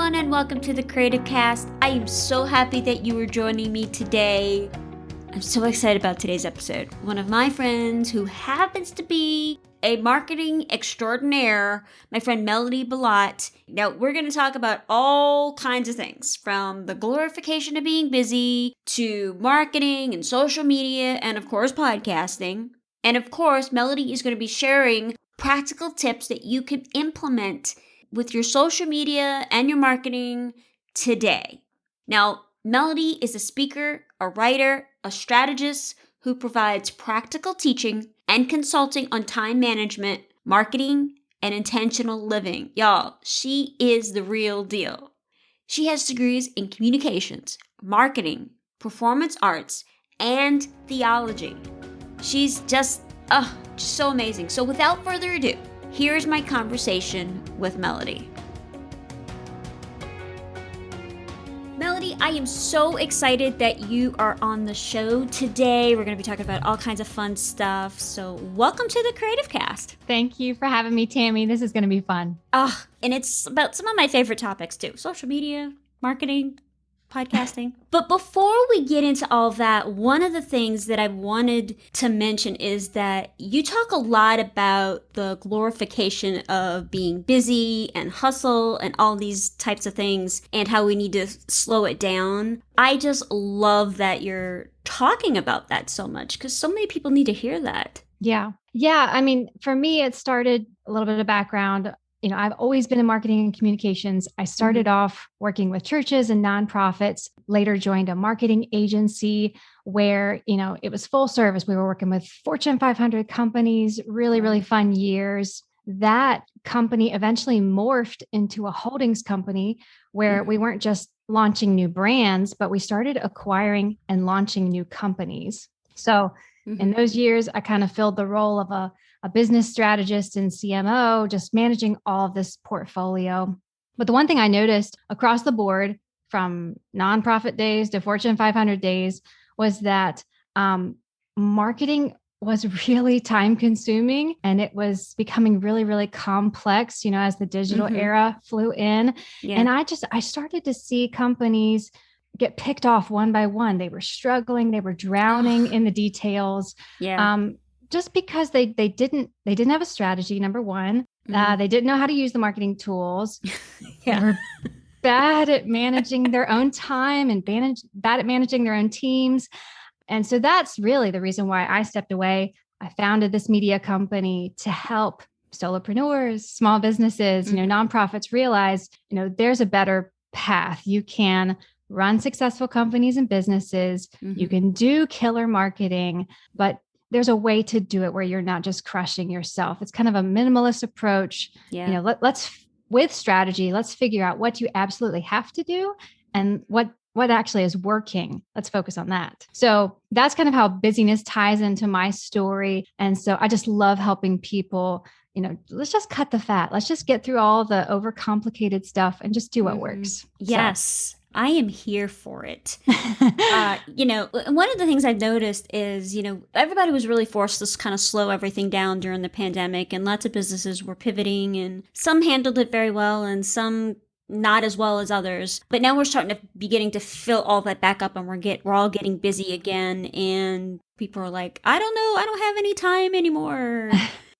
everyone, and welcome to the Creative Cast. I am so happy that you are joining me today. I'm so excited about today's episode. One of my friends who happens to be a marketing extraordinaire, my friend Melody Belotte. Now, we're going to talk about all kinds of things, from the glorification of being busy to marketing and social media and, of course, podcasting. And, of course, Melody is going to be sharing practical tips that you can implement with your social media and your marketing today. Now, Melody is a speaker, a writer, a strategist who provides practical teaching and consulting on time management, marketing, and intentional living. Y'all, she is the real deal. She has degrees in communications, marketing, performance arts, and theology. She's just so amazing. So without further ado, here's my conversation with Melody. Melody, I am so excited that you are on the show today. We're going to be talking about all kinds of fun stuff. So welcome to the Creative Cast. Thank you for having me, Tammy. This is going to be fun. And it's about some of my favorite topics too. Social media, marketing, podcasting. But before we get into all that, one of the things that I wanted to mention is that you talk a lot about the glorification of being busy and hustle and all these types of things and how we need to slow it down. I just love that you're talking about that so much because so many people need to hear that. Yeah. I mean, for me, it started a little bit of background. You know, I've always been in marketing and communications. I started off working with churches and nonprofits, later joined a marketing agency where, you know, it was full service. We were working with Fortune 500 companies, really fun years. That company eventually morphed into a holdings company where we weren't just launching new brands, but we started acquiring and launching new companies. So in those years, I kind of filled the role of a business strategist and CMO, just managing all of this portfolio. But the one thing I noticed across the board from nonprofit days to Fortune 500 days was that marketing was really time consuming and it was becoming really complex, you know, as the digital era flew in. Yeah. And I started to see companies get picked off one by one. They were struggling, they were drowning in the details. Yeah. Just because they didn't have a strategy, number one. They didn't know how to use the marketing tools. They were bad at managing their own time and bad at managing their own teams. And so that's really the reason why I stepped away. I founded this media company to help solopreneurs, small businesses, you know, nonprofits realize, you know, there's a better path. You can run successful companies and businesses. You can do killer marketing, but there's a way to do it where you're not just crushing yourself. It's kind of a minimalist approach. Yeah. You know, let's with strategy, let's figure out what you absolutely have to do and what actually is working. Let's focus on that. So that's kind of how busyness ties into my story. And so I just love helping people, you know, let's just cut the fat. Let's just get through all the overcomplicated stuff and just do what works. Yes. So. I am here for it. You know, one of the things I've noticed is, you know, everybody was really forced to kind of slow everything down during the pandemic, and lots of businesses were pivoting, and some handled it very well and some not as well as others. But now we're starting to beginning to fill all that back up, and we're all getting busy again. And people are like, I don't know, I don't have any time anymore.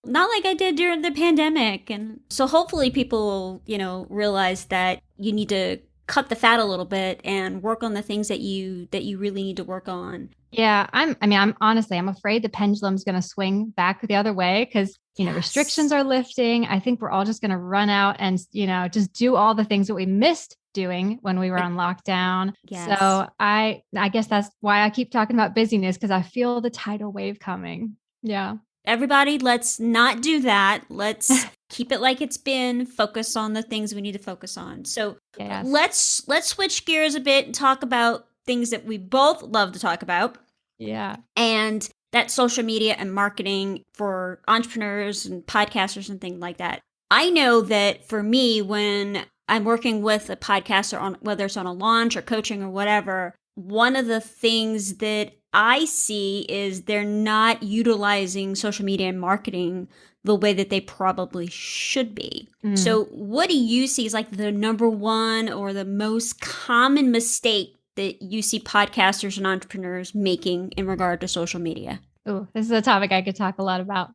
Not like I did during the pandemic. And so hopefully people will, you know, realize that you need to cut the fat a little bit and work on the things that you really need to work on. Yeah. I'm afraid the pendulum's going to swing back the other way because, you know, restrictions are lifting. I think we're all just going to run out and, you know, just do all the things that we missed doing when we were on lockdown. Yes. So I guess that's why I keep talking about busyness, because I feel the tidal wave coming. Yeah. Everybody, let's not do that. Let's keep it like it's been. Focus on the things we need to focus on. So let's switch gears a bit and talk about things that we both love to talk about. Yeah. And that's social media and marketing for entrepreneurs and podcasters and things like that. I know that for me, when I'm working with a podcaster on whether it's on a launch or coaching or whatever, one of the things that I see is they're not utilizing social media and marketing the way that they probably should be. So what do you see is like the number one or the most common mistake that you see podcasters and entrepreneurs making in regard to social media? Oh, this is a topic I could talk a lot about.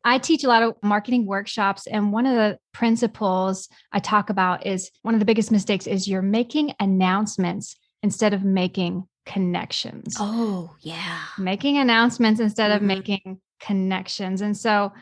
I teach a lot of marketing workshops, and one of the principles I talk about is one of the biggest mistakes is you're making announcements instead of making connections. Oh, yeah. Making announcements instead of making connections. And so,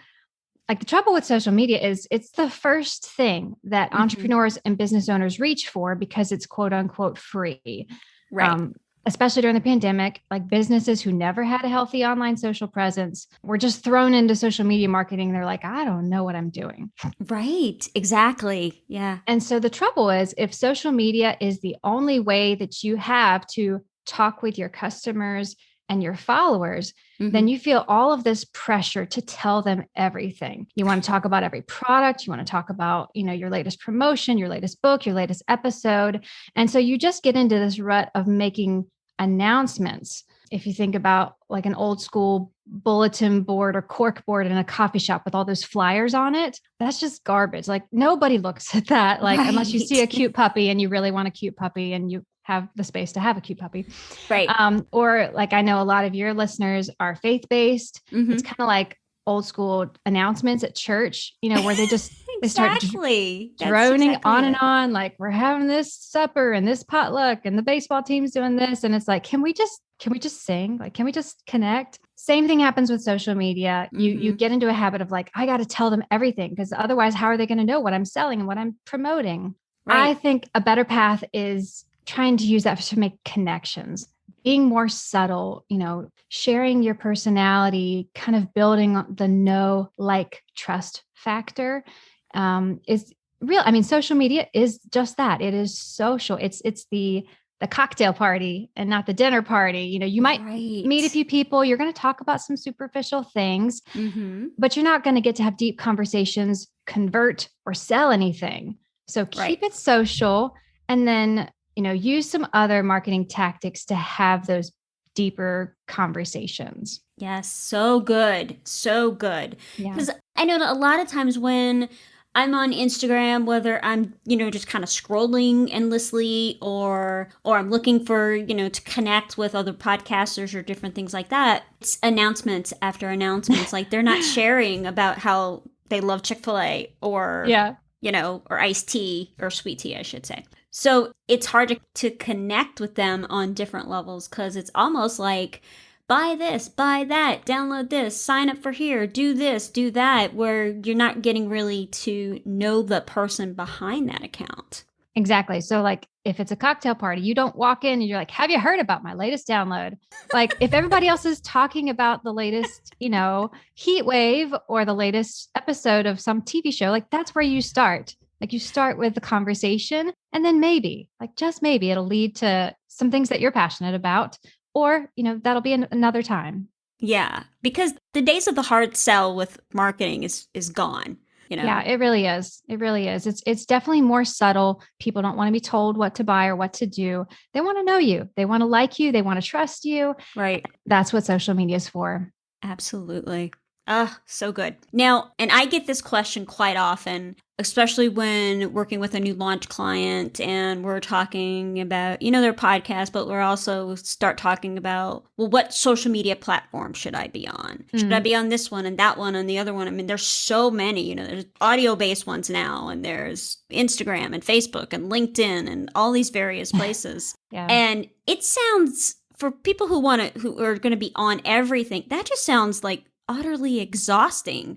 like, the trouble with social media is it's the first thing that entrepreneurs and business owners reach for because it's quote unquote free. Right. Especially during the pandemic, like businesses who never had a healthy online social presence were just thrown into social media marketing. They're like, I don't know what I'm doing. Right. Exactly. Yeah. And so the trouble is, if social media is the only way that you have to talk with your customers and your followers, then you feel all of this pressure to tell them everything. You want to talk about every product. You want to talk about, your latest promotion, your latest book, your latest episode. And so you just get into this rut of making announcements. If you think about like an old school bulletin board or cork board in a coffee shop with all those flyers on it, that's just garbage. Like nobody looks at that, like unless you see a cute puppy and you really want a cute puppy and you have the space to have a cute puppy. Right. Or like, I know a lot of your listeners are faith-based. It's kind of like old school announcements at church, where they just, they start droning on and on, like we're having this supper and this potluck and the baseball team's doing this. And it's like, can we just sing? Like, can we just connect? Same thing happens with social media. You get into a habit of like, I got to tell them everything because otherwise, how are they going to know what I'm selling and what I'm promoting? Right. I think a better path is trying to use that to make connections, being more subtle, sharing your personality, kind of building the know, like, trust factor is real. I mean, social media is just that. It is social. It's the cocktail party and not the dinner party. You might meet a few people. You're going to talk about some superficial things, but you're not going to get to have deep conversations, convert, or sell anything. So keep it social, and then use some other marketing tactics to have those deeper conversations. Yes. So good. So good. Because I know that a lot of times when I'm on Instagram, whether I'm, just kind of scrolling endlessly or I'm looking for, to connect with other podcasters or different things like that, it's announcements after announcements. Like they're not sharing about how they love Chick-fil-A or, or iced tea or sweet tea, I should say. So it's hard to connect with them on different levels because it's almost like, buy this, buy that, download this, sign up for here, do this, do that, where you're not getting really to know the person behind that account. Exactly. So like if it's a cocktail party, you don't walk in and you're like, have you heard about my latest download? Like if everybody else is talking about the latest, heat wave or the latest episode of some TV show, like that's where you start. Like you start with the conversation and then maybe, like just maybe it'll lead to some things that you're passionate about, or, that'll be another time. Yeah, because the days of the hard sell with marketing is gone. Yeah, it really is. It really is. It's definitely more subtle. People don't want to be told what to buy or what to do. They want to know you. They want to like you. They want to trust you. Right. That's what social media is for. Absolutely. So good. Now, and I get this question quite often, especially when working with a new launch client and we're talking about, their podcast, but we're also start talking about, well, what social media platform should I be on? Should I be on this one and that one and the other one? I mean, there's so many, there's audio-based ones now, and there's Instagram and Facebook and LinkedIn and all these various places. And it sounds, for people who are going to be on everything, that just sounds like utterly exhausting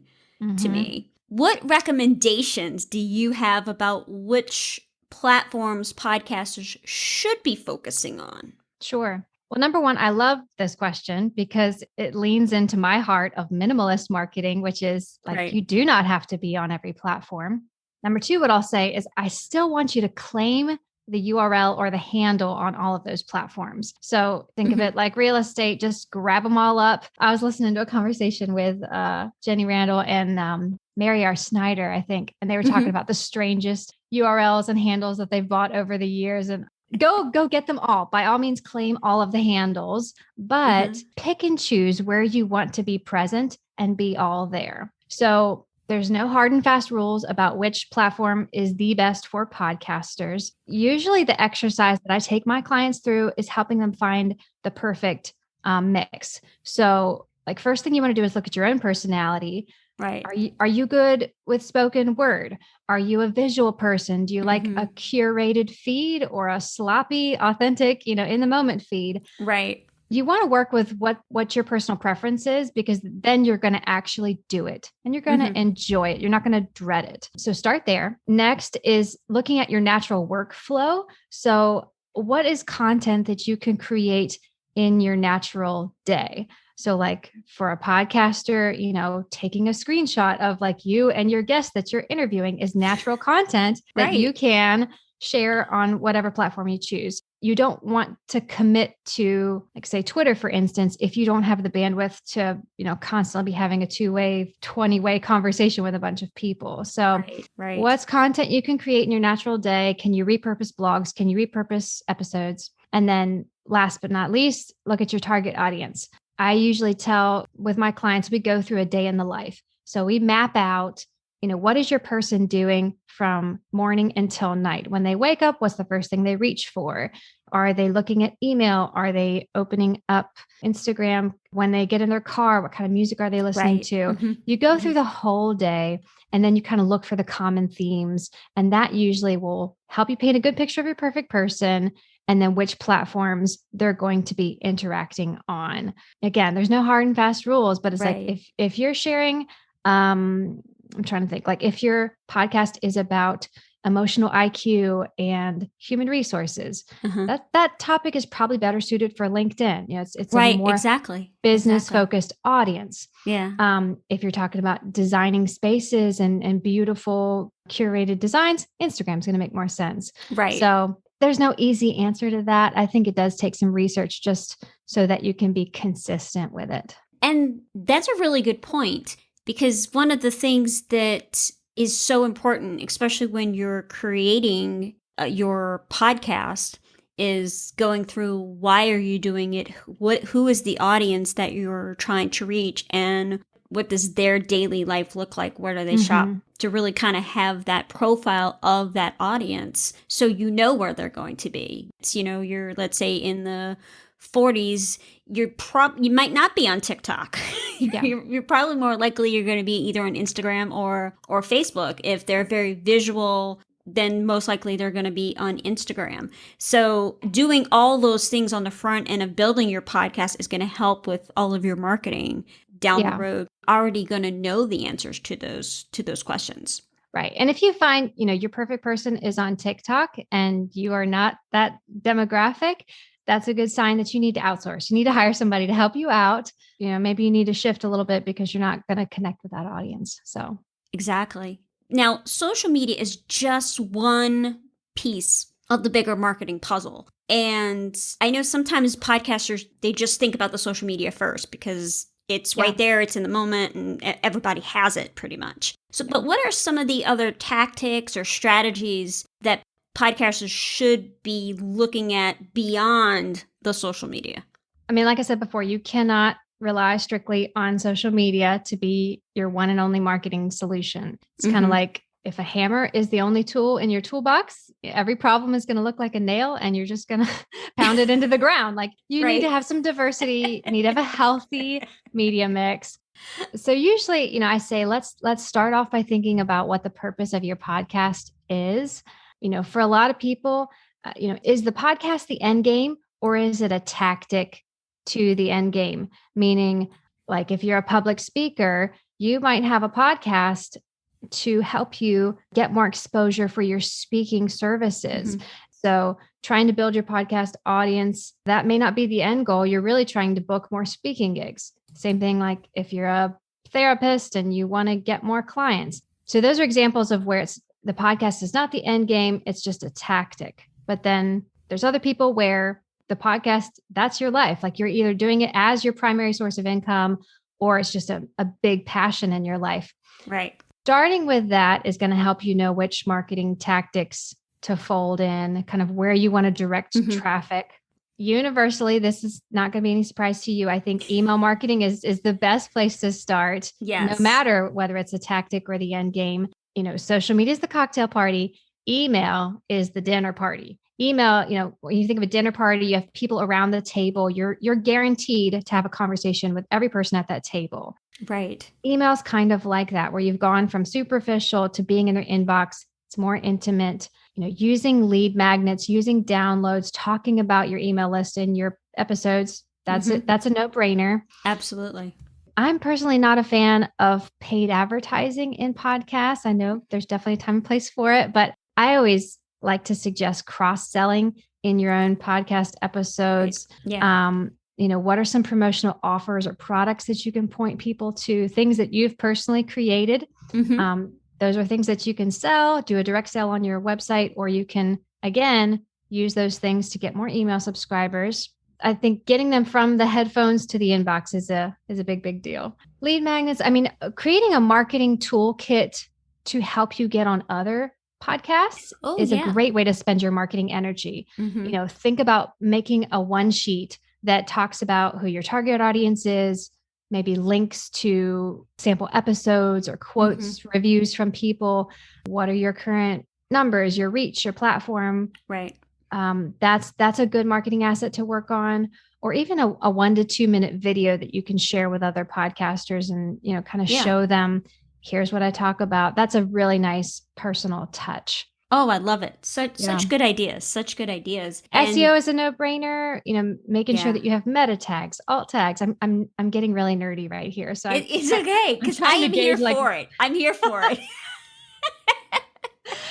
to me. What recommendations do you have about which platforms podcasters should be focusing on? Sure. Well, number one, I love this question because it leans into my heart of minimalist marketing, which is like, you do not have to be on every platform. Number two, what I'll say is I still want you to claim the URL or the handle on all of those platforms. So think of it like real estate, just grab them all up. I was listening to a conversation with Jenny Randall and Mary R. Snyder, I think, and they were talking about the strangest URLs and handles that they've bought over the years. And go get them all. By all means, claim all of the handles, but pick and choose where you want to be present and be all there. So there's no hard and fast rules about which platform is the best for podcasters. Usually the exercise that I take my clients through is helping them find the perfect mix. So like first thing you want to do is look at your own personality. Right. Are you good with spoken word? Are you a visual person? Do you like a curated feed or a sloppy, authentic, in the moment feed? Right. You want to work with what your personal preference is, because then you're going to actually do it and you're going to enjoy it. You're not going to dread it. So start there. Next is looking at your natural workflow. So what is content that you can create in your natural day? So like for a podcaster, taking a screenshot of like you and your guest that you're interviewing is natural content that you can share on whatever platform you choose. You don't want to commit to, like say Twitter, for instance, if you don't have the bandwidth to, constantly be having a 2-way, 20-way conversation with a bunch of people. So what's content you can create in your natural day? Can you repurpose blogs? Can you repurpose episodes? And then last but not least, look at your target audience. I usually tell with my clients, we go through a day in the life. So we map out, what is your person doing from morning until night? When they wake up, what's the first thing they reach for? Are they looking at email? Are they opening up Instagram? When they get in their car, what kind of music are they listening to? You go through the whole day and then you kind of look for the common themes. And that usually will help you paint a good picture of your perfect person and then which platforms they're going to be interacting on. Again, there's no hard and fast rules, but it's like if you're sharing, I'm trying to think, like if your podcast is about emotional IQ and human resources, that topic is probably better suited for LinkedIn. It's a more business focused audience. Yeah. If you're talking about designing spaces and beautiful curated designs, Instagram is going to make more sense. Right. So there's no easy answer to that. I think it does take some research just so that you can be consistent with it. And that's a really good point, because one of the things that is so important, especially when you're creating your podcast, is going through why are you doing it? Who is the audience that you're trying to reach? And what does their daily life look like? Where do they shop? To really kind of have that profile of that audience so you know where they're going to be. It's, you're, let's say, in the 40s, you might not be on TikTok. Yeah. You're probably more likely you're going to be either on Instagram or Facebook. If they're very visual, then most likely they're going to be on Instagram. So doing all those things on the front end of building your podcast is going to help with all of your marketing down the road. Already going to know the answers to those questions. Right. And if you find, your perfect person is on TikTok and you are not that demographic, that's a good sign that you need to outsource. You need to hire somebody to help you out. Maybe you need to shift a little bit because you're not going to connect with that audience. So exactly. Now, social media is just one piece of the bigger marketing puzzle. And I know sometimes podcasters, they just think about the social media first because it's right there, it's in the moment, and everybody has it pretty much. So, but what are some of the other tactics or strategies that podcasters should be looking at beyond the social media? I mean, like I said before, you cannot rely strictly on social media to be your one and only marketing solution. It's kind of like if a hammer is the only tool in your toolbox, every problem is going to look like a nail and you're just going to pound it into the ground. Like you need to have some diversity, you need to have a healthy media mix. So usually, I say, let's start off by thinking about what the purpose of your podcast is. For a lot of people, is the podcast the end game or is it a tactic to the end game? Meaning, like if you're a public speaker, you might have a podcast to help you get more exposure for your speaking services. So trying to build your podcast audience, that may not be the end goal. You're really trying to book more speaking gigs. Same thing like if you're a therapist and you want to get more clients. So those are examples of where the podcast is not the end game. It's just a tactic. But then there's other people where the podcast, that's your life. Like you're either doing it as your primary source of income or it's just a big passion in your life. Right. Starting with that is going to help you know which marketing tactics to fold in, kind of where you want to direct traffic. Universally, this is not going to be any surprise to you. I think email marketing is the best place to start, no matter whether it's a tactic or the end game. Social media is the cocktail party. Email is the dinner party. Email, when you think of a dinner party, you have people around the table. You're guaranteed to have a conversation with every person at that table. Right. Email's kind of like that, where you've gone from superficial to being in their inbox. It's more intimate, using lead magnets, using downloads, talking about your email list in your episodes. That's it. That's a no-brainer. Absolutely. I'm personally not a fan of paid advertising in podcasts. I know there's definitely a time and place for it, but I always like to suggest cross-selling in your own podcast episodes. Right. Yeah. What are some promotional offers or products that you can point people to, things that you've personally created? Those are things that you can sell, do a direct sale on your website, or you can, again, use those things to get more email subscribers. I think getting them from the headphones to the inbox is a big deal. Lead magnets. I mean, creating a marketing toolkit to help you get on other podcasts is a great way to spend your marketing energy. Think about making a one sheet that talks about who your target audience is, maybe links to sample episodes or quotes, reviews from people. What are your current numbers, your reach, your platform? Right. That's a good marketing asset to work on, or even a 1 to 2 minute video that you can share with other podcasters and, kind of show them, here's what I talk about. That's a really nice personal touch. Oh, I love it. Such good ideas. Such good ideas. SEO is a no-brainer. Making sure that you have meta tags, alt tags. I'm getting really nerdy right here. So it's okay, because I am here for it. I'm here for it.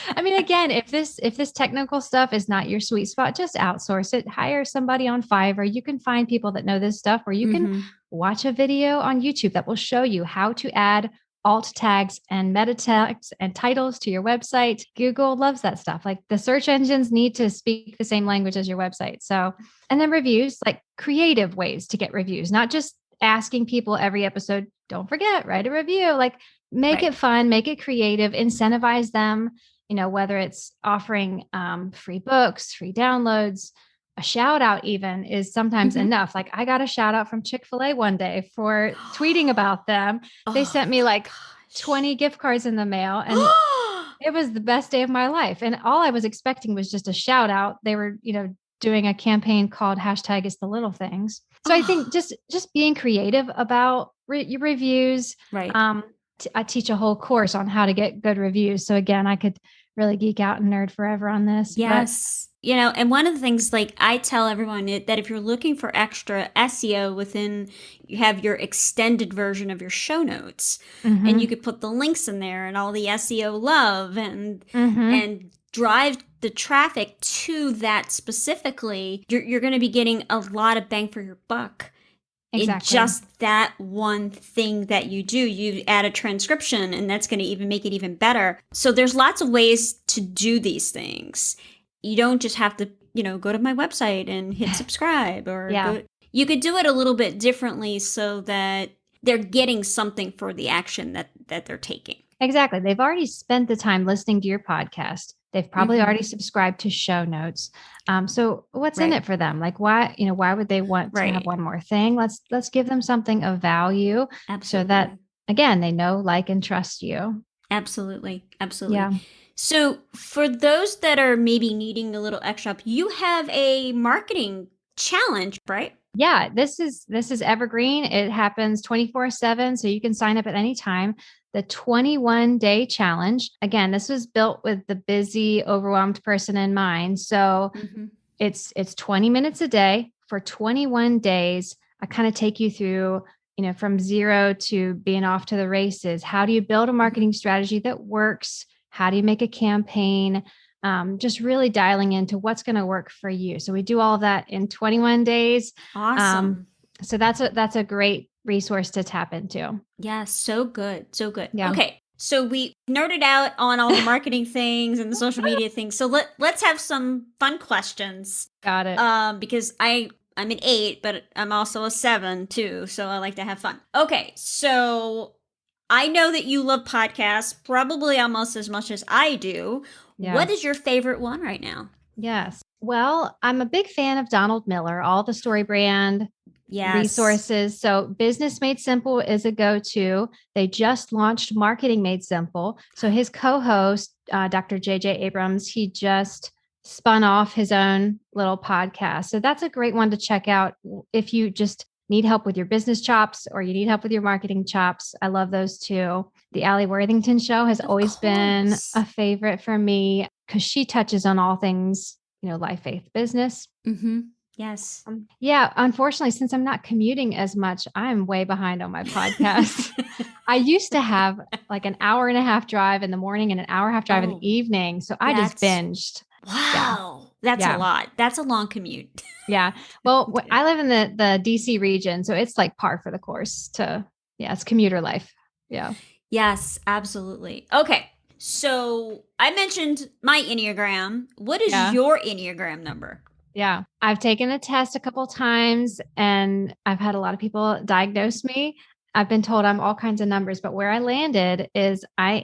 I mean, again, if this technical stuff is not your sweet spot, just outsource it. Hire somebody on Fiverr. You can find people that know this stuff, or you can watch a video on YouTube that will show you how to add alt tags and meta tags and titles to your website. Google loves that stuff. Like, the search engines need to speak the same language as your website. So, and then reviews, like creative ways to get reviews, not just asking people every episode, don't forget, write a review. Like, make it fun, make it creative, incentivize them, whether it's offering free books, free downloads. A shout out even is sometimes enough. Like, I got a shout out from Chick-fil-A one day for tweeting about them. They sent me like 20 gift cards in the mail, and it was the best day of my life. And all I was expecting was just a shout out. They were, doing a campaign called #It'sTheLittleThings. So I think just being creative about your reviews. Right. I teach a whole course on how to get good reviews. So again, I could really geek out and nerd forever on this. Yes. And one of the things, like, I tell everyone that if you're looking for extra SEO you have your extended version of your show notes, and you could put the links in there and all the SEO love and drive the traffic to that specifically, you're going to be getting a lot of bang for your buck. Exactly. In just that one thing that you do. You add a transcription, and that's going to even make it even better. So there's lots of ways to do these things. You don't just have to, go to my website and hit subscribe, or you could do it a little bit differently so that they're getting something for the action that they're taking. Exactly. They've already spent the time listening to your podcast. They've probably already subscribed to show notes. So what's in it for them? Like, why would they want to have one more thing? Let's give them something of value. Absolutely. So that, again, they know, like, and trust you. Absolutely. Yeah. So for those that are maybe needing a little extra help, you have a marketing challenge, right? Yeah, this is Evergreen. It happens 24/7. So you can sign up at any time. The 21-day challenge. Again, this was built with the busy, overwhelmed person in mind. So it's 20 minutes a day for 21 days. I kind of take you through, from zero to being off to the races. How do you build a marketing strategy that works? How do you make a campaign? Just really dialing into what's going to work for you. So we do all of that in 21 days. Awesome. So that's a great resource to tap into. Yeah, so good. So good. Yeah. Okay. So we nerded out on all the marketing things and the social media things. So let's have some fun questions. Got it. Because I'm an 8, but I'm also a 7 too. So I like to have fun. Okay. So I know that you love podcasts probably almost as much as I do. What is Yes. your favorite one right now? Yes. Well, I'm a big fan of Donald Miller, all the story brand Yes. resources. So Business Made Simple is a go-to. They just launched Marketing Made Simple. So his co-host, Dr. JJ Abrams, he just spun off his own little podcast. So that's a great one to check out if you just need help with your business chops or you need help with your marketing chops. I love those too. The Allie Worthington show has Of always been course. a favorite for me because she touches on all things, life, faith, business. Mm-hmm. Yes. Yeah, unfortunately, since I'm not commuting as much, I'm way behind on my podcast. I used to have like an hour and a half drive in the morning and an hour and a half drive in the Oh, evening. So I just that's binged. Yeah. wow. That's a Yeah. lot. That's a long commute. Yeah. Well, I live in the DC region, so it's like par for the course it's commuter life. Yeah. Yes, absolutely. Okay. So I mentioned my Enneagram. What is Yeah. your Enneagram number? Yeah. I've taken a test a couple times and I've had a lot of people diagnose me. I've been told I'm all kinds of numbers, but where I landed is I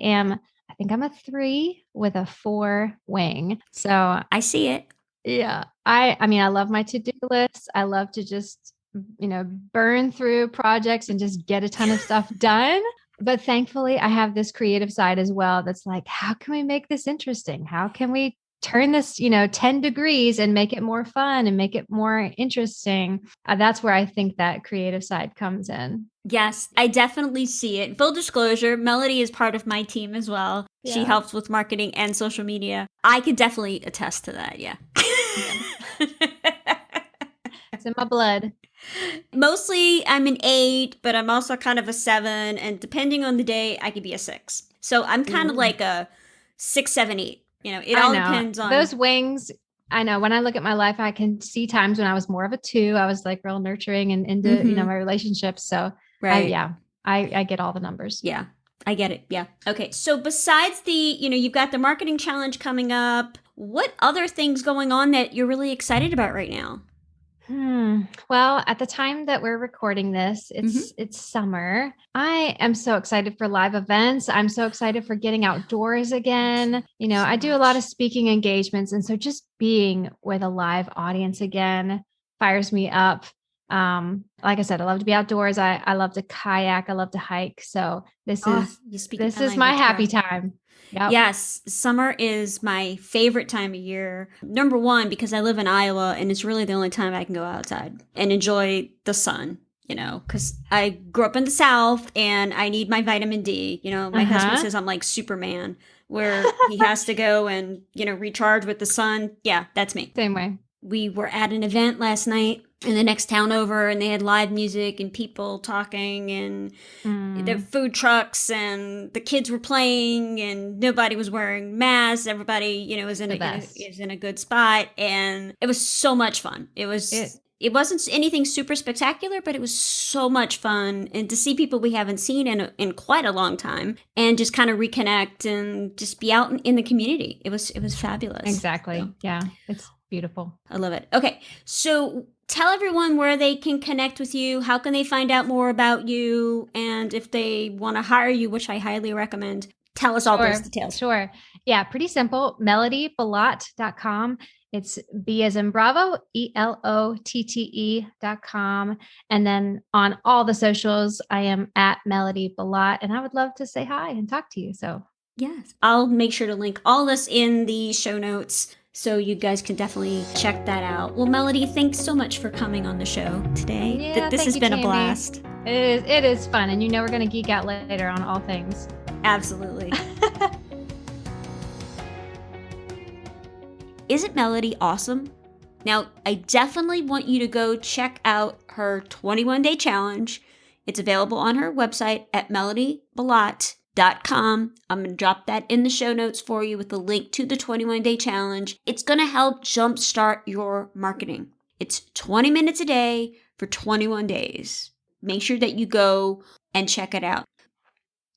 think I'm a 3 with a 4 wing. So I see it. yeah, I mean, I love my to-do list. I love to just, burn through projects and just get a ton of stuff done. But thankfully, I have this creative side as well that's like, how can we make this interesting? How can we turn this, 10 degrees and make it more fun and make it more interesting? That's where I think that creative side comes in. Yes, I definitely see it. Full disclosure, Melody is part of my team as well. She Yeah. helps with marketing and social media. I can definitely attest to that. Yeah. It's in my blood. Mostly I'm an 8, but I'm also kind of a 7. And depending on the day, I could be a 6. So I'm kind of like a 6, 7, 8. It all depends on those wings. I know when I look at my life, I can see times when I was more of a 2. I was like real nurturing and into, my relationships. So right. I get all the numbers. Yeah, I get it. Yeah. Okay. So besides you've got the marketing challenge coming up. What other things going on that you're really excited about right now? Well, at the time that we're recording this, it's summer. I am so excited for live events. I'm so excited for getting outdoors again. I do a lot of speaking engagements, and so just being with a live audience again fires me up. Like I said, I love to be outdoors. I love to kayak. I love to hike. So this is my happy time. Yep. Yes, summer is my favorite time of year. Number one, because I live in Iowa and it's really the only time I can go outside and enjoy the sun, because I grew up in the South and I need my vitamin D. My husband says I'm like Superman, where he has to go and, recharge with the sun. Yeah, that's me. Same way. We were at an event last night in the next town over, and they had live music and people talking and the food trucks, and the kids were playing, and nobody was wearing masks. Everybody, is in a good spot, and it was so much fun. It wasn't anything super spectacular, but it was so much fun, and to see people we haven't seen in quite a long time, and just kind of reconnect and just be out in the community. It was fabulous. Exactly. So, yeah, it's beautiful. I love it. Okay, so tell everyone where they can connect with you. How can they find out more about you? And if they want to hire you, which I highly recommend, tell us all those details. Sure. Yeah, pretty simple. melodybelotte.com. It's B as in Bravo, ELOTTE.com. And then on all the socials, I am at Melody Belotte. And I would love to say hi and talk to you. So yes, I'll make sure to link all this in the show notes, so you guys can definitely check that out. Well, Melody, thanks so much for coming on the show today. Yeah, this has been a blast. It is fun. And we're going to geek out later on all things. Absolutely. Isn't Melody awesome? Now, I definitely want you to go check out her 21-day challenge. It's available on her website at melodybelotte.com. I'm going to drop that in the show notes for you with the link to the 21-day challenge. It's going to help jumpstart your marketing. It's 20 minutes a day for 21 days. Make sure that you go and check it out.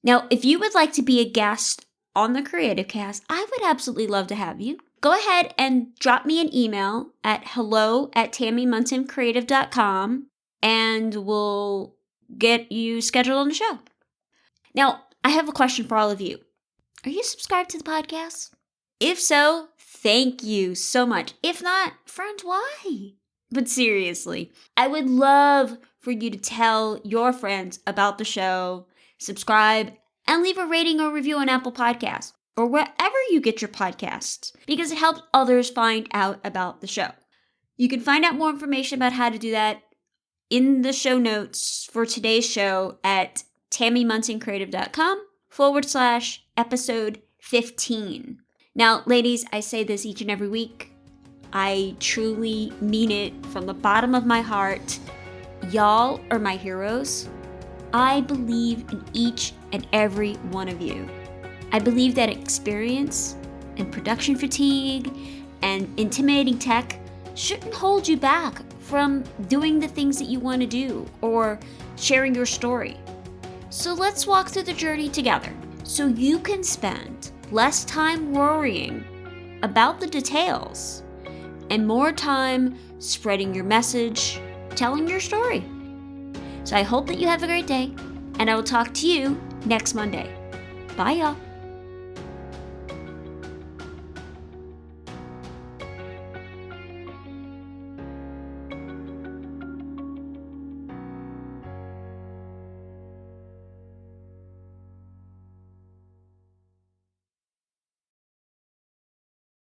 Now, if you would like to be a guest on the Creative Cast, I would absolutely love to have you. Go ahead and drop me an email at hello@tammymunsoncreative.com and we'll get you scheduled on the show. Now, I have a question for all of you. Are you subscribed to the podcast? If so, thank you so much. If not, friend, why? But seriously, I would love for you to tell your friends about the show, subscribe, and leave a rating or review on Apple Podcasts or wherever you get your podcasts, because it helps others find out about the show. You can find out more information about how to do that in the show notes for today's show at tammymunsingcreative.com/episode 15. Now, ladies, I say this each and every week. I truly mean it from the bottom of my heart. Y'all are my heroes. I believe in each and every one of you. I believe that experience and production fatigue and intimidating tech shouldn't hold you back from doing the things that you want to do or sharing your story. So let's walk through the journey together so you can spend less time worrying about the details and more time spreading your message, telling your story. So I hope that you have a great day, and I will talk to you next Monday. Bye, y'all.